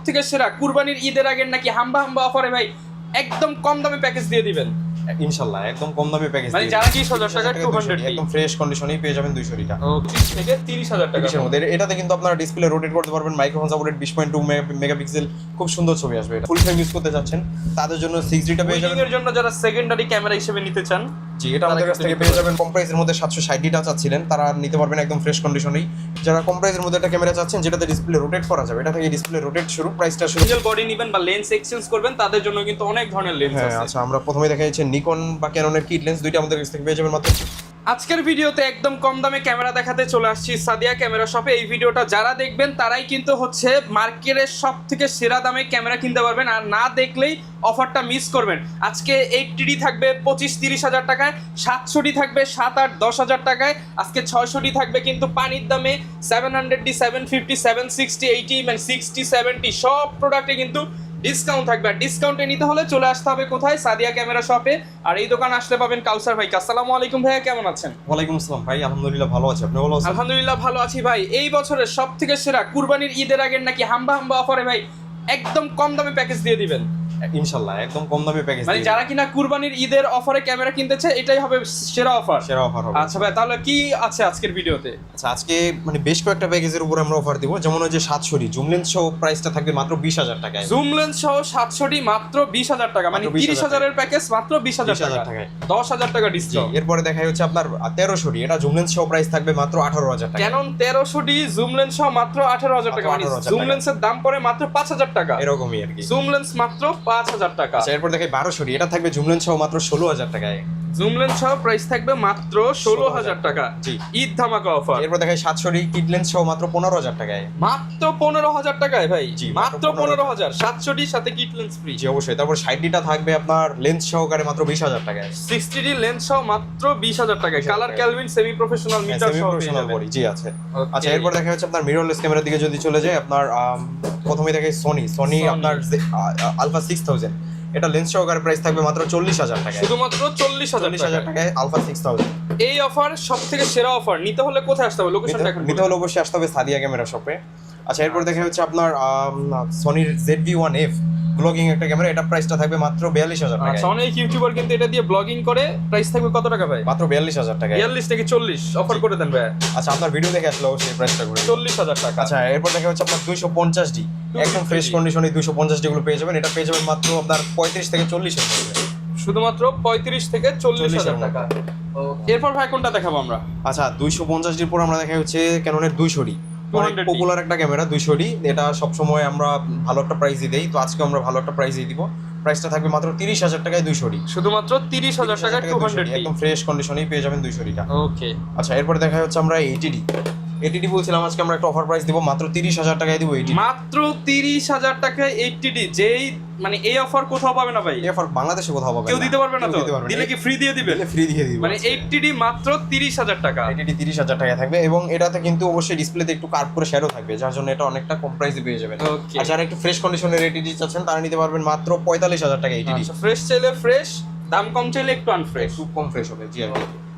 থেকে সেরা কুরবানির ঈদের আগের নাকি হাম্বা হাম্বা অফারে ভাই একদম কম দামে প্যাকেজ দিয়ে দিবেন ইনশাআল্লাহ একদম কম দামে প্যাকেজ মানে যারা 20000 টাকা 200 একদম ফ্রেশ কন্ডিশনেই পেয়ে যাবেন 200 টা 30 থেকে 30000 টাকা এর মধ্যে এটাতে কিন্তু আপনারা ডিসপ্লে রোটেট করতে পারবেন মাইক্রোফোন সাপোর্টেড 20.2 মেগাপিক্সেল খুব সুন্দর ছবি আসবে এটা ফুল ফ্রেম ইউজ করতে যাচ্ছেন তাদের জন্য 6D টা পেয়ে যাবেন এর জন্য যারা সেকেন্ডারি ক্যামেরা হিসেবে নিতে চান জি এটা আমাদের কাছ থেকে পেয়ে যাবেন কম প্রাইসের মধ্যে 760 টা চাচ্ছিলেন তারা নিতে পারবেন একদম ফ্রেশ কন্ডিশনেই যারা কম প্রাইসের মধ্যে একটা ক্যামেরা চাচ্ছেন যেটাতে ডিসপ্লে রোটেট করা যাবে এটা থেকে ডিসপ্লে রোটেট শুরু প্রাইসটা শুরু সিঙ্গেল বডি নেবেন বা লেন্স এক্সচেঞ্জ করবেন তাদের জন্য কিন্তু অনেক ধরনের লেন্স হ্যাঁ আছে আচ্ছা আমরা প্রথমে দেখাচ্ছি নিকন বা ক্যাননের কিট লেন্স দুইটা আমাদের কাছ থেকে পেয়ে যাবেন মাত্র আজকের ভিডিওতে একদম কম দামে ক্যামেরা দেখাতে চলে আসছি সাদিয়া ক্যামেরা শপে। এই ভিডিওটা যারা দেখবেন তারাই কিন্তু হচ্ছে মার্কেটের সব থেকে সেরা দামে ক্যামেরা কিনতে পারবেন, আর না দেখলেই অফারটা মিস করবেন। আজকে 80D থাকবে 25-30 হাজার টাকায়, 700D থাকবে 7-8-10 হাজার টাকায়, আজকে 600D থাকবে কিন্তু পানির দামে, 700D 750 760 80 মানে 60 70 সব প্রোডাক্টে কিন্তু ডিসকাউন্ট থাকবে। আর ডিসকাউন্টে নিতে হলে চলে আসতে হবে কোথায়? সাদিয়া ক্যামেরা শপে। আর এই দোকান আসলে পাবেন কাউসার ভাই। আসসালামু আলাইকুম ভাইয়া, কেমন আছেন? ওয়ালাইকুম আসসালাম ভাই, আলহামদুলিল্লাহ ভালো আছি, আপনি ভালো আছেন? আলহামদুলিল্লাহ ভালো আছি ভাই। এই বছরের সব থেকে সেরা কুরবানির ঈদের আগের নাকি হাম্বা হাম্বা অফারে ভাই একদম কম দামে প্যাকেজ দিয়ে দিবেন ইনশাআল্লাহ একদম কম দামে প্যাকেজ মানে যারা কিনা কুরবানির ঈদের অফারে ক্যামেরা কিনতেছে এটাই হবে সেরা অফার। সেরা অফার হবে। আচ্ছা ভাই, তাহলে কি আছে আজকের ভিডিওতে? আচ্ছা আজকে মানে বেশ কয়েকটা প্যাকেজের উপর আমরা অফার দিব, যেমন ওই যে 700D জুম লেন্স সহ প্রাইসটা থাকবে মাত্র 20000 টাকায়। জুম লেন্স সহ 700D মাত্র 20000 টাকা, মানে 30000 এর প্যাকেজ মাত্র 20000 টাকায়, 10000 টাকা ডিসকাউন্ট। এরপরে দেখাই হচ্ছে আপনার 1300D, এটা জুম লেন্স সহ প্রাইস থাকবে মাত্র 18000 টাকা। ক্যানন 1300D জুম লেন্স সহ মাত্র 18000 টাকা, মানে জুম লেন্সের দাম পড়ে মাত্র 5000 টাকা, এরকমই আর কি। জুম লেন্স মাত্র 5000 টাকা। এরপর দেখাই 1200D, এটা থাকবে জুম লেন্স সহ মাত্র 16000 টাকায়। জুম লেন্স সহ প্রাইস থাকবে মাত্র 16000 টাকা। জি, ঈদ ধামাকা অফার। এরপর দেখাই 700D কিট লেন্স সহ মাত্র 15000 টাকায়। মাত্র 15000 টাকায় ভাই, জি, মাত্র 15000, 700D সাথে কিট লেন্স ফ্রি। জি অবশ্যই। তারপর 60D টা থাকবে আপনার লেন্স সহকারে মাত্র 20000 টাকায়। 60D লেন্স সহ মাত্র 20000 টাকায়, colour Kelvin semi professional meter সহ পেয়ে যাবেন। জি আছে। আচ্ছা এরপর দেখা হচ্ছে আপনার মিররলেস ক্যামেরার দিকে যদি চলে যায়, আপনার প্রথমে দেখাই সোনি আপনার আলফা 6000, এটা লেন্স সহকারে প্রাইস থাকবে মাত্র 40000 টাকায়, শুধুমাত্র 40000 টাকায় আলফা 6000। এই অফার সব থেকে সেরা অফার। নিতে হলে কোথায় আসতে হবে? লোকেশনটা একটু নিতে হলে অবশ্যই আসতে হবে সাদিয়া ক্যামেরা শপে। আচ্ছা এরপর দেখা হচ্ছে আপনার সনির ZV-1F ব্লগিং একটা ক্যামেরা, এটা প্রাইসটা থাকবে মাত্র 42000 টাকা। আচ্ছা, অনেক ইউটিউবার কিন্তু এটা দিয়ে ব্লগিং করে, প্রাইস থাকবে কত টাকা ভাই? মাত্র 42000 টাকা। 42 থেকে 40 অফার করে দেন ভাই। আচ্ছা আপনার ভিডিও দেখে আসলে অবশ্যই প্রাইসটা করে 40000 টাকা। আচ্ছা এরপর দেখা হচ্ছে আপনার 250D, একদম ফ্রেশ কন্ডিশনে 250D গুলো পেয়ে যাবেন, এটা পেয়ে যাবেন মাত্র আপনার 35 থেকে 40 এর মধ্যে, শুধুমাত্র 35 থেকে 40000 টাকা। এরপর ভাই কোনটা দেখাবো আমরা? আচ্ছা 250D পর আমরা দেখা হচ্ছে ক্যাননের 200D, অনেক 200D পপুলার একটা ক্যামেরা 200D, এটা সবসময় আমরা ভালো একটা প্রাইসই দেই, তো আজকে আমরা ভালো একটা প্রাইসই দিব। প্রাইসটা থাকবে মাত্র 30000 টাকায় 200D, শুধুমাত্র 30000 টাকায় 200D, একদম ফ্রেশ কন্ডিশনেই পেয়ে যাবেন 200D টা। ওকে। আচ্ছা এরপর দেখা হচ্ছে আমরা 80D বলছিলাম, আজকে আমরা একটা অফার প্রাইস দিব, মাত্র 30000 টাকায় দিব 80D, মাত্র 30000 টাকায় 80D। যেই মানে এই অফার কোথাও পাবে না ভাই, এই অফার বাংলাদেশে কোথাও পাবেন না, কেউ দিতে পারবে না। তো দিলে কি ফ্রি দিয়ে দিবে? ফ্রি দিয়ে দিব। মানে 80D মাত্র 30000 টাকা। 80D 30000 টাকায় থাকবে, এবং এটাতে কিন্তু অবশ্যই ডিসপ্লেতে একটু কার্ভ করে শ্যাডো থাকবে, যার জন্য এটা অনেকটা কম প্রাইসে পেয়ে যাবেন। ওকে। আর যারা একটু ফ্রেশ কন্ডিশনের 80D চাচ্ছেন তারা নিতে পারবেন মাত্র 45000 টাকা 80D। আচ্ছা, ফ্রেশ চাইলে ফ্রেশ, দাম কম চাইলে একটু আনফ্রেশ। খুব কম ফ্রেশ হবে। জি আর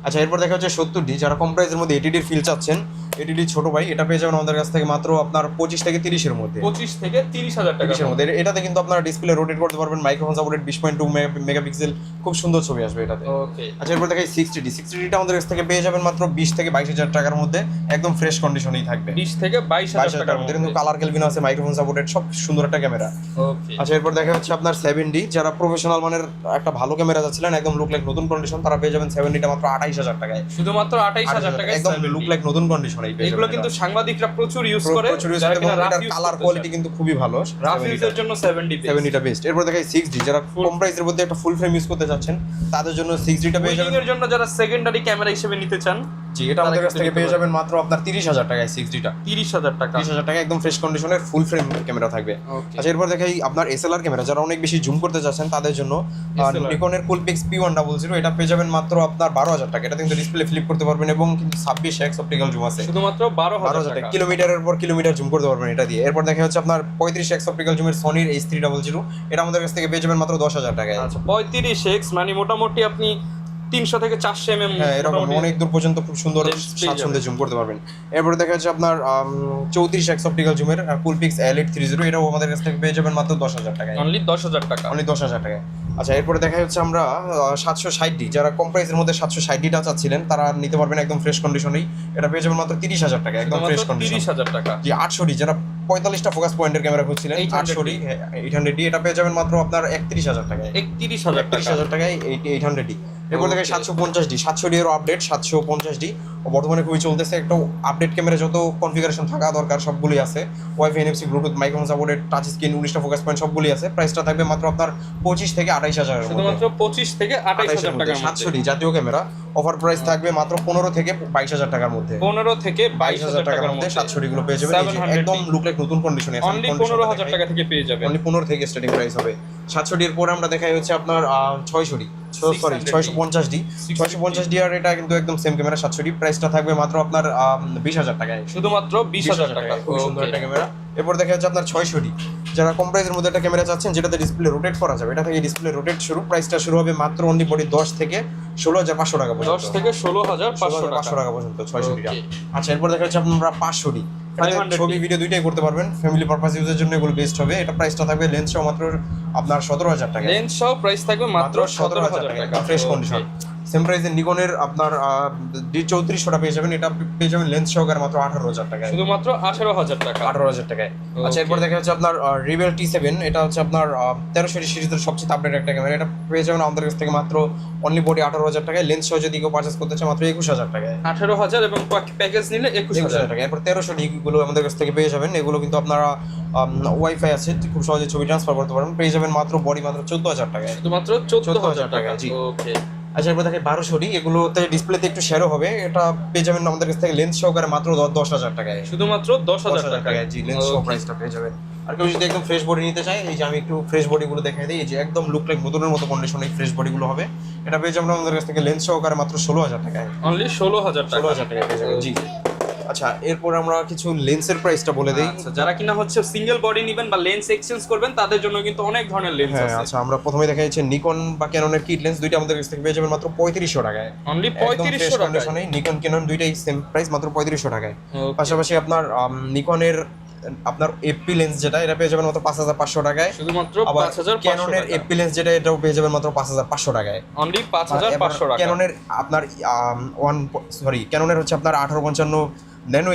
আচ্ছা এরপর দেখা হচ্ছে 70D, যারা কম প্রাইসের মধ্যে 80D ফিল চাচ্ছেন, 80D ছোট ভাই, এটা পেয়ে যাবেন আমাদের কাছ থেকে মাত্র আপনার 25 থেকে 30 এর মধ্যে, 25 থেকে 30000 টাকা 30 এর মধ্যে। এটাতে কিন্তু আপনারা ডিসপ্লে রোটেট করতে পারবেন মাইক্রোফোন সাপোর্টেড 20.2 মেগাপিক্সেল খুব সুন্দর ছবি আসবে এটাতে। ওকে। আচ্ছা এরপর দেখাই 60D টা আমাদের কাছ থেকে পেয়ে যাবেন মাত্র 20 থেকে 22000 টাকার মধ্যে, একদম ফ্রেশ কন্ডিশনেই থাকবে, 20 থেকে 22000 টাকার মধ্যে, কিন্তু কালার ক্যালভিন আছে, মাইক্রোফোন সাপোর্টেড, সব সুন্দর একটা ক্যামেরা। ওকে। আচ্ছা এরপর দেখা হচ্ছে আপনার 7D, যারা প্রফেশনাল মানের একটা ভালো ক্যামেরা যাচ্ছিলেন, একদম লুক লাইক নতুন কন্ডিশন, তারা পেয়ে যাবেন 7D টা মাত্র 28000 টাকায়, শুধুমাত্র 28000 টাকায় একদম 7D। লুক লাইক নতুন কন্ডিশনেই পেয়ে যাবেন। এগুলো কিন্তু সাংবাদিকরা প্রচুর ইউজ করে, যারা কিনা রাফ ইউজ কালার কোয়ালিটি কিন্তু খুবই ভালো, রাফ ইউজের জন্য 7D টা বেস্ট। এরপর দেখাই 6D, যারা কম প্রাইসের মধ্যে একটা ফুল ফ্রেম ইউজ করতে চাচ্ছেন তাদের জন্য 6D টা পেয়ে যাবেন। এর জন্য যারা সেকেন্ডারি ক্যামেরা হিসেবে নিতে চান, জি এটা আমাদের কাছ থেকে পেয়ে যাবেন মাত্র আপনার 30000 টাকায় 6D টা, 30000 টাকা। 30000 টাকা একদম ফ্রেশ কন্ডিশনের ফুল ফ্রেম ক্যামেরা থাকবে। আচ্ছা এরপর দেখাই আপনার SLR ক্যামেরা, যারা অনেক বেশি জুম করতে চাচ্ছেন তাদের জন্য নিকনের কুলপিক্স P100, এটা পেয়ে যাবেন মাত্র আপনার 12000 টাকা। এটা কিন্তু ডিসপ্লে ফ্লিপ করতে পারবেন, এবং কিন্তু 26x অপটিক্যাল জুম আছে, শুধুমাত্র 12000 টাকা। কিলোমিটারের পর কিলোমিটার জুম করতে পারবেন এটা দিয়ে। এরপর দেখা হচ্ছে আপনার 35x অপটিক্যাল জুমের সনির H300, এটা আমাদের কাছ থেকে পেয়ে যাবেন মাত্র 10000 টাকায়। আচ্ছা 35x মানে মোটামুটি আপনি 300 থেকে 400 mm হ্যাঁ এরকম অনেক দূর পর্যন্ত খুব সুন্দর স্বাচ্ছন্দ্যে জুম করতে পারবেন। এরপরে দেখা যাচ্ছে আপনার 34x অপটিক্যাল জুমের কুলপিক্স L830, এটাও আমাদের কাছ থেকে পেয়ে যাবেন মাত্র 10,000 টাকায়, অনলি 10,000 টাকা। অনলি 10,000 টাকায়। আচ্ছা এরপরে দেখা যাচ্ছে আমরা 760D, যারা কম প্রাইসের মধ্যে 760Dটা চাচ্ছিলেন তারা নিতে পারবেন একদম ফ্রেশ কন্ডিশনেই, এটা পেয়ে যাবেন মাত্র 30,000 টাকা, একদম ফ্রেশ কন্ডিশন। 30,000 টাকা। জি 800D, যারা 45টা ফোকাস পয়েন্টের ক্যামেরা খুঁজছিলেন, 800D 800D এটা পেয়ে যাবেন মাত্র আপনার 31,000 টাকায়, 31,000 টাকায় 800D। এরপর দেখে 750D, 700D এর আপডেট 750D বর্তমানে খুবই চলতেছে। একটা আপডেট ক্যামেরা যত কনফিগারেশন থাকা দরকার সবগুলোই আছে, wifi, NFC, bluetooth, microphone supported, touch screen, 19টা ফোকাস পয়েন্ট সবগুলোই আছে। প্রাইসটা থাকবে মাত্র আপনার 25 থেকে 28,000 এর মধ্যে, শুধুমাত্র 25 থেকে 28,000 টাকার মধ্যে। 700D জাতীয় ক্যামেরা অফার প্রাইস থাকবে মাত্র 15 থেকে 22,000 টাকার মধ্যে, 15 থেকে 22,000 টাকার মধ্যে 700D গুলো পেয়ে যাবেন। এই যে একদম লুক লাইক নতুন কন্ডিশনে আছে, অনলি 15,000 টাকা থেকে পেয়ে যাবেন, অনলি 15 থেকে স্টার্টিং প্রাইস হবে। 700D এর পরে আমরা দেখাই হচ্ছে আপনার 650D 650D, আর এটা কিন্তু একদম সেম ক্যামেরা 700D, প্রাইসটা থাকবে মাত্র আপনার 20,000 টাকায়, শুধুমাত্র 20,000 টাকা। খুব সুন্দর একটা ক্যামেরা। এরপর দেখা যাচ্ছে আপনার 600D, যারা কম প্রাইসের মধ্যে একটা ক্যামেরা চাচ্ছেন যেটাতে ডিসপ্লে রোটেট করা যাবে, এটা থেকে ডিসপ্লে রোটেট শুরু, প্রাইসটা শুরু হবে মাত্র অনলি বডি 10 থেকে 16,500 টাকা পর্যন্ত, 10 থেকে 16,500 টাকা পর্যন্ত 600D। আচ্ছা এরপর দেখা যাচ্ছে আপনারা 500D, ছবি ভিডিও দুইটাই করতে পারবেন, ফ্যামিলি পারপাস ইউজের জন্য এগুলো বেস্ট হবে। এটা প্রাইসটা থাকবে লেন্স সহ মাত্র আপনার 17,000 টাকা, লেন্স সহ প্রাইস থাকবে মাত্র 17,000 টাকা, ফ্রেশ কন্ডিশন। সেম প্রাইসে নিকনের আপনার D3400টা পেয়ে যাবেন, এটা পেয়ে যাবেন লেন্স সহকারে মাত্র 18,000 টাকায়, শুধুমাত্র 18,000 টাকা, 18,000 টাকায়। আচ্ছা এরপর দেখা যাচ্ছে আপনার রিবেল T7, এটা হচ্ছে আপনার 1300 সিরিজের সবচেয়ে আপডেট একটা ক্যামেরা, এটা পেয়ে যাবেন আমাদের কাছ থেকে মাত্র অনলি বডি 18,000 টাকায়, লেন্স সহ যদি কেউ পারচেজ করতে চায় মাত্র 21,000 টাকায়, 18,000 এবং প্যাকেজ নিলে 21,000 টাকা। এরপর 1300D গুলো আমাদের কাছ থেকে পেয়ে যাবেন, এগুলো কিন্তু আপনারা ওয়াইফাই আছে, খুব সহজে ছবি ট্রান্সফার করতে পারবেন, পেয়ে যাবেন মাত্র বডি মাত্র 14,000 টাকায়, শুধুমাত্র 14,000 টাকা। জি ওকে। আচ্ছা এরপর দেখে 1200D, এগুলোতে ডিসপ্লেতে একটু শ্যাডো হবে, এটা পেয়ে যাবেন আমাদের কাছ থেকে লেন্স সহকারে মাত্র 10,000 টাকায়, শুধুমাত্র 10,000 টাকায়। জি লেন্স সহ প্রাইসটা পেয়ে যাবেন। আর কেউ যদি একদম ফ্রেশ বডি নিতে চায়, এই যে আমি একটু ফ্রেশ বডিগুলো দেখাই দিই, এই যে একদম লুক লাইক নতুনের মতো কন্ডিশনে এই ফ্রেশ বডিগুলো হবে, এটা পেয়ে যাবেন আমাদের কাছ থেকে লেন্স সহকারে মাত্র 16,000 টাকায়, অনলি 16,000 টাকা, 16,000 টাকায় পেয়ে যাবেন। জি আচ্ছা এরপর আমরা কিছু লেন্সের প্রাইসটা বলে দেই। আচ্ছা যারা কিনা হচ্ছে সিঙ্গেল বডি নেবেন বা লেন্স এক্সচেঞ্জ করবেন তাদের জন্য কিন্তু অনেক ধরনের লেন্স হ্যাঁ আছে। আচ্ছা আমরা প্রথমে দেখা যাচ্ছে নিকন বা ক্যাননের কিট লেন্স, দুইটা আমাদের কাছ থেকে পেয়ে যাবেন মাত্র 3500 টাকায়, অনলি 3500 টাকায়, নিকন ক্যানন দুইটাই সেম প্রাইস মাত্র 3500 টাকায়। Okay. পাশাপাশি আপনার নিকনের আপনার এফপি লেন্স যেটা, এটা পেয়ে যাবেন মাত্র 5,500 টাকায়, শুধুমাত্র আবার 5,500 ক্যাননের টাকা, এফপি লেন্স যেটা, এটাও পেয়ে যাবেন মাত্র 5,500 টাকায়, অনলি 5,500 টাকা। ক্যাননের আপনার ক্যাননের হচ্ছে আপনার 1855 ন্যানো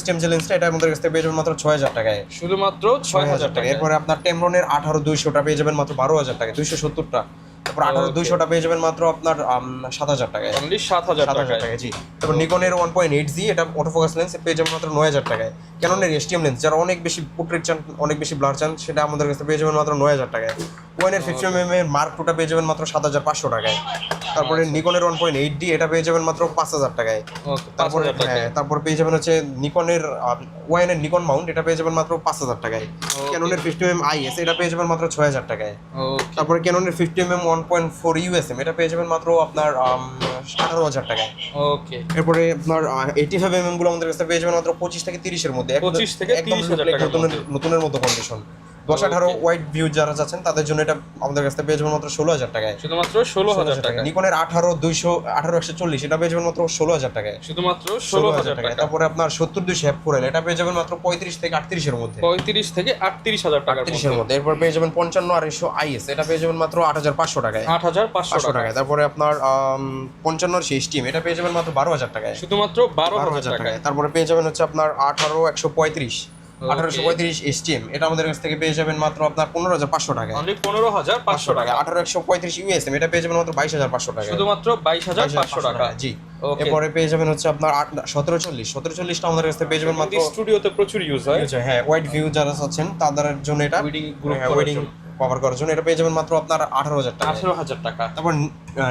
স্টেম যে লেন্সটা, এটা আমাদের কাছ থেকে পেয়ে যাবেন মাত্র 6,000 টাকায়, শুধুমাত্র 6,000 টাকা। এরপরে আপনার টেমরনের 18200টা পেয়ে যাবেন মাত্র 12,000 টাকায়, 270টা। তারপর 18200টা পেয়ে যাবেন মাত্র আপনার 7,000 টাকায়, অনলি 7,000 টাকায়। জি। তারপর নিকনের 1.8G, এটা অটোফোকাস লেন্স, পেয়ে যাবেন মাত্র 9,000 টাকায়। ক্যাননের এসটিএম লেন্স, যারা অনেক বেশি পোর্ট্রেট চান, অনেক বেশি ব্লার চান, সেটা আমাদের কাছে পেয়ে যাবেন মাত্র 9,000 টাকায়। ওয়ানের 50mm এর মার্ক 2টা পেয়ে যাবেন মাত্র 7,500 টাকায়। তারপরে নিকনের 1.8D, এটা পেয়ে যাবেন মাত্র 5,000 টাকায়। তারপরে তারপর পেয়ে যাবেন হচ্ছে নিকনের ওয়ানের নিকন মাউন্ট, এটা পেয়ে যাবেন মাত্র 5,000 টাকায়। ক্যাননের 50mm IS, এটা পেয়ে যাবেন মাত্র 6,000 টাকায়। তারপরে ক্যাননের 50mm 1.4 USM, এটা পেয়ে যাবেন মাত্র আপনার 18,000 টাকায়। ওকে। এরপরে আপনার 85mm গুলো আমাদের কাছে পেয়ে যাবেন মাত্র 25 থেকে 30 এর মধ্যে, 25 থেকে 30,000 টাকার মধ্যে, নতুনের মতো কন্ডিশন। 10-18 ওয়াইড ভিউ যারা চাচ্ছেন তাদের জন্য এটা আমাদের কাছে পেয়ে যাবেন মাত্র 16,000 টাকায়, শুধুমাত্র 16,000 টাকা। নিকনের 18-140 এটা পেয়ে যাবেন মাত্র 16,000 টাকায়, শুধুমাত্র 16,000 টাকা। তারপরে আপনার 70-200 F4L, এটা পেয়ে যাবেন মাত্র 35 থেকে 38 এর মধ্যে, 35 থেকে 38,000 টাকার 38 এর মধ্যে। এরপর পেয়ে যাবেন 55-200 IS, এটা পেয়ে যাবেন মাত্র 8,500 টাকায়, 8,500 টাকা। তারপরে আপনার 55 স্টিম, এটা পেয়ে যাবেন মাত্র 12,000 টাকায়, শুধুমাত্র 12,000 টাকা। তারপরে পেয়ে যাবেন হচ্ছে আপনার 18-135 STM, এটা আমাদের কাছ থেকে পেয়ে যাবেন মাত্র আপনার 15,500 টাকায়, অনলি 15,500 টাকা। 18-135 USM, এটা পেয়ে যাবেন মাত্র 22,500 টাকা, শুধুমাত্র 22,500 টাকা। জি। এরপরে পেয়ে যাবেন হচ্ছে আপনার 1740টা আমাদের কাছ থেকে পেয়ে যাবেন মাত্র, স্টুডিওতে প্রচুর ইউজ হয়। হ্যাঁ ওয়াইড ভিউ যারা চাচ্ছেন তাদের জন্য এটা ওয়েডিং কভার করার জন্য এটা পেয়ে যাবেন মাত্র আপনার 18,000 টাকা, 18,000 টাকা। তারপর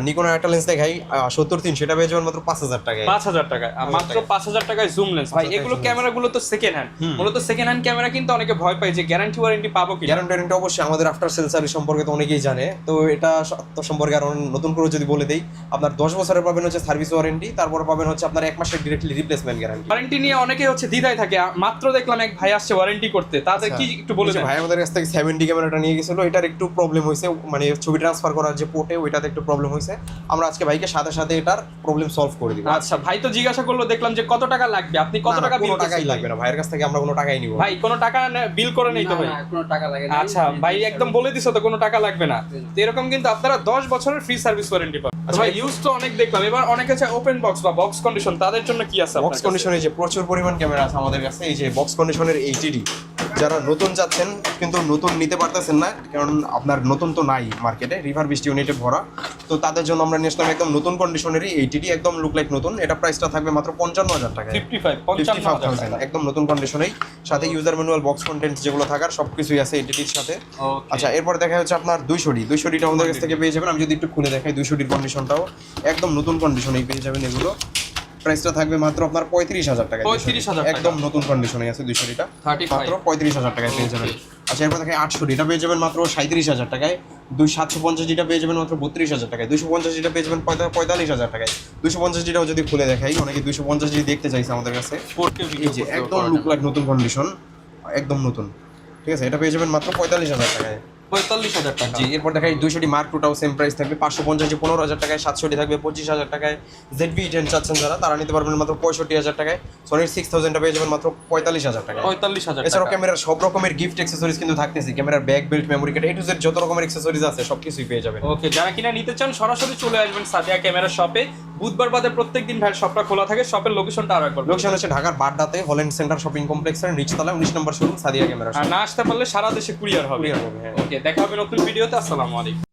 নিকনের একটা লেন্স দেখাই 70-300, সেটা পেয়ে যাবেন মাত্র 5,000 টাকায়, 5,000 টাকা। মাত্র 5,000 টাকায় জুম লেন্স। ভাই এগুলো ক্যামেরাগুলো তো সেকেন্ড হ্যান্ড, মূলত সেকেন্ড হ্যান্ড ক্যামেরা কিন্তু অনেকে ভয় পায় যে গ্যারান্টি ওয়ারেন্টি পাবো কি। গ্যারান্টি অবশ্যই আমাদের আফটার সেল সার্ভিস সম্পর্কে তো অনেকেই জানে, তো এটা সম্পর্কে আরো নতুন করে যদি বলে দেই, আপনার 10 বছরের পাবেন হচ্ছে সার্ভিস ওয়ারেন্টি, তারপর পাবেন হচ্ছে আপনার 1 মাসের ডিরেক্টলি রিপ্লেসমেন্ট গ্যারান্টি। ওয়ারেন্টি নিয়ে অনেকে হচ্ছে দ্বিধায় থাকে। মাত্র দেখলাম এক ভাই আসছে ওয়ারেন্টি করতে, তাদের কি একটু বলে দেন। ভাই আমাদের কাছ থেকে 7D ক্যামেরাটা নিয়ে গেছিল, এটার একটু প্রবলেম হয়েছে, মানে ছবি ট্রান্সফার করার যে পোর্টে ওইটাতে একটু প্রবলেম হয়েছে, আমরা আজকে ভাইকে সাথে সাথে এটার প্রবলেম সলভ করে দিব। আচ্ছা ভাই তো জিজ্ঞাসা করলো, দেখলাম যে কত টাকা লাগবে, আপনি কত টাকা বিল কোনো টাকাই লাগবে না ভাইয়ের কাছ থেকে, আমরা কোনো টাকাই নিব ভাই? কোনো টাকা বিল করে নেই তো ভাই? কোনো টাকা লাগে না। আচ্ছা ভাই একদম বলে দিছো তো কোনো টাকা লাগবে না। তো এরকম কিন্তু আপনারা 10 বছরের ফ্রি সার্ভিস ওয়ারেন্টি পাবেন। আচ্ছা ভাই ইউজ তো অনেক দেখলাম, এবার অনেকে চায় ওপেন বক্স বা বক্স কন্ডিশন, তাদের জন্য কি আছে? বক্স কন্ডিশনে যে প্রচুর পরিমাণ ক্যামেরা আছে আমাদের কাছে। এই যে বক্স কন্ডিশনের এইচডি, যারা নতুন যাচ্ছেন কিন্তু নতুন নিতে পারতেছেন না, কারণ আপনার নতুন তো নাই মার্কেটে, রিভারবিস্ট ইউনিটে ভরা, তো তাদের জন্য আমরা নিয়ে আসলাম একদম নতুন কন্ডিশনেরই এইচডি, একদম লুক লাইক নতুন। এটা প্রাইসটা থাকবে মাত্র 55,000 টাকা, 55,000 একদম নতুন কন্ডিশনেই, সাথে ইউজার ম্যানুয়াল, বক্স কন্টেন্ট যেগুলো থাকার সবকিছুই আছে এইচডির সাথে। আচ্ছা এরপর দেখা হচ্ছে আপনার 200টা আমাদের কাছ থেকে পেয়ে যাবেন। আমি যদি একটু খুলে দেখাই 200টির কন্ডিশনটাও একদম নতুন কন্ডিশনেই পেয়ে যাবেন এগুলো। প্রাইসটা থাকবে মাত্র আপনার 35,000 টাকা, 35,000 একদম নতুন কন্ডিশনে আছে 200টা, মাত্র 35,000 টাকায় পেয়ে যাবেন। আচ্ছা এরপর দেখে 800টা পেয়ে যাবেন মাত্র 37,000 টাকায়, 750টা পেয়ে যাবেন মাত্র 32,000 টাকায়, 250টা পেয়ে যাবেন 45,000 টাকায়। 250টাও যদি খুলে দেখাই, অনেকে 250 দেখতে চাইছে আমাদের কাছে, এই যে একদম লুক লাইক নতুন কন্ডিশন, একদম নতুন, ঠিক আছে, এটা পেয়ে যাবেন মাত্র 45,000 টাকায়। 45,000 টাকা। জি এরপর দেখাই 200টি মার্ক টুটাও সেম প্রাইস থাকবে 550 15,000 টাকায়, 700টি থাকবে 25,000 টাকায়। ZV-10 চাচ্ছেন যারা, তারা নিতে পারবেন মাত্র 65,000 টাকায়। সনির 6000টা পেয়ে যাবেন মাত্র 45,000 টাকায়। 45,000 এছাড়াও টাকা। ক্যামেরার সব রকমের গিফট অ্যাক্সেসরিজ কিন্তু থাকতেছে, ক্যামেরার back, belt, memory card, A to Z যত রকমের অ্যাক্সেসরিজ আছে সবকিছুই পেয়ে যাবেন। ওকে, যারা কিনা নিতে চান সরাসরি চলে আসবেন সাদিয়া ক্যামেরা শপে। বুধবার বাদে প্রত্যেকদিন ভাইয়ের শপটা খোলা থাকে। শপের লোকেশনটা আরো একবার বলুন। লোকেশন হচ্ছে ঢাকার বাড্ডাতে হল্যান্ড সেন্টার শপিং কমপ্লেক্সের নিচতলায় 19 নম্বর শোরুম সাদিয়া ক্যামেরা। আর না আসতে পারলে সারা দেশে কুরিয়ার হবে। Courier হবে, হ্যাঁ। ওকে, দেখা হবে নতুন ভিডিওতে। আসসালামু আলাইকুম।